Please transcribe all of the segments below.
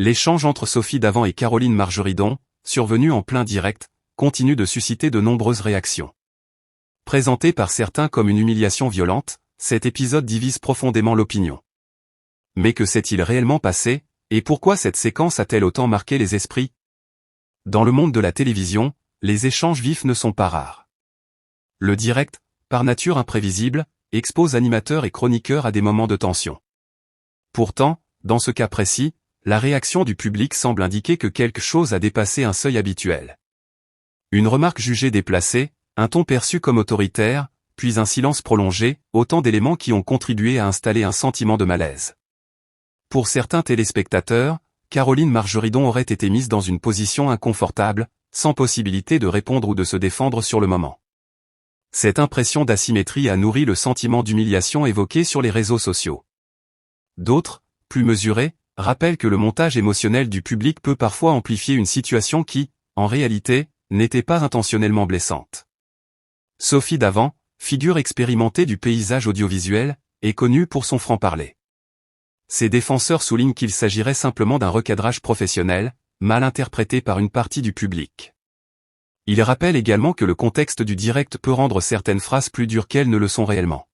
L'échange entre Sophie Davant et Caroline Margeridon, survenu en plein direct, continue de susciter de nombreuses réactions. Présenté par certains comme une humiliation violente, cet épisode divise profondément l'opinion. Mais que s'est-il réellement passé, et pourquoi cette séquence a-t-elle autant marqué les esprits? Dans le monde de la télévision, les échanges vifs ne sont pas rares. Le direct, par nature imprévisible, expose animateurs et chroniqueurs à des moments de tension. Pourtant, dans ce cas précis, la réaction du public semble indiquer que quelque chose a dépassé un seuil habituel. Une remarque jugée déplacée, un ton perçu comme autoritaire, puis un silence prolongé, autant d'éléments qui ont contribué à installer un sentiment de malaise. Pour certains téléspectateurs, Caroline Margeridon aurait été mise dans une position inconfortable, sans possibilité de répondre ou de se défendre sur le moment. Cette impression d'asymétrie a nourri le sentiment d'humiliation évoqué sur les réseaux sociaux. D'autres, plus mesurés, rappellent que le montage émotionnel du public peut parfois amplifier une situation qui, en réalité, n'était pas intentionnellement blessante. Sophie Davant, figure expérimentée du paysage audiovisuel, est connue pour son franc-parler. Ses défenseurs soulignent qu'il s'agirait simplement d'un recadrage professionnel, mal interprété par une partie du public. Ils rappellent également que le contexte du direct peut rendre certaines phrases plus dures qu'elles ne le sont réellement.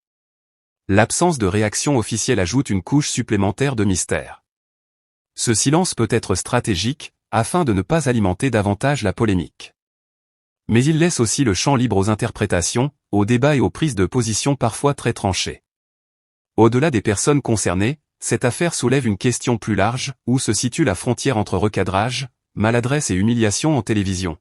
L'absence de réaction officielle ajoute une couche supplémentaire de mystère. Ce silence peut être stratégique, afin de ne pas alimenter davantage la polémique. Mais il laisse aussi le champ libre aux interprétations, aux débats et aux prises de position parfois très tranchées. Au-delà des personnes concernées, cette affaire soulève une question plus large, où se situe la frontière entre recadrage, maladresse et humiliation en télévision.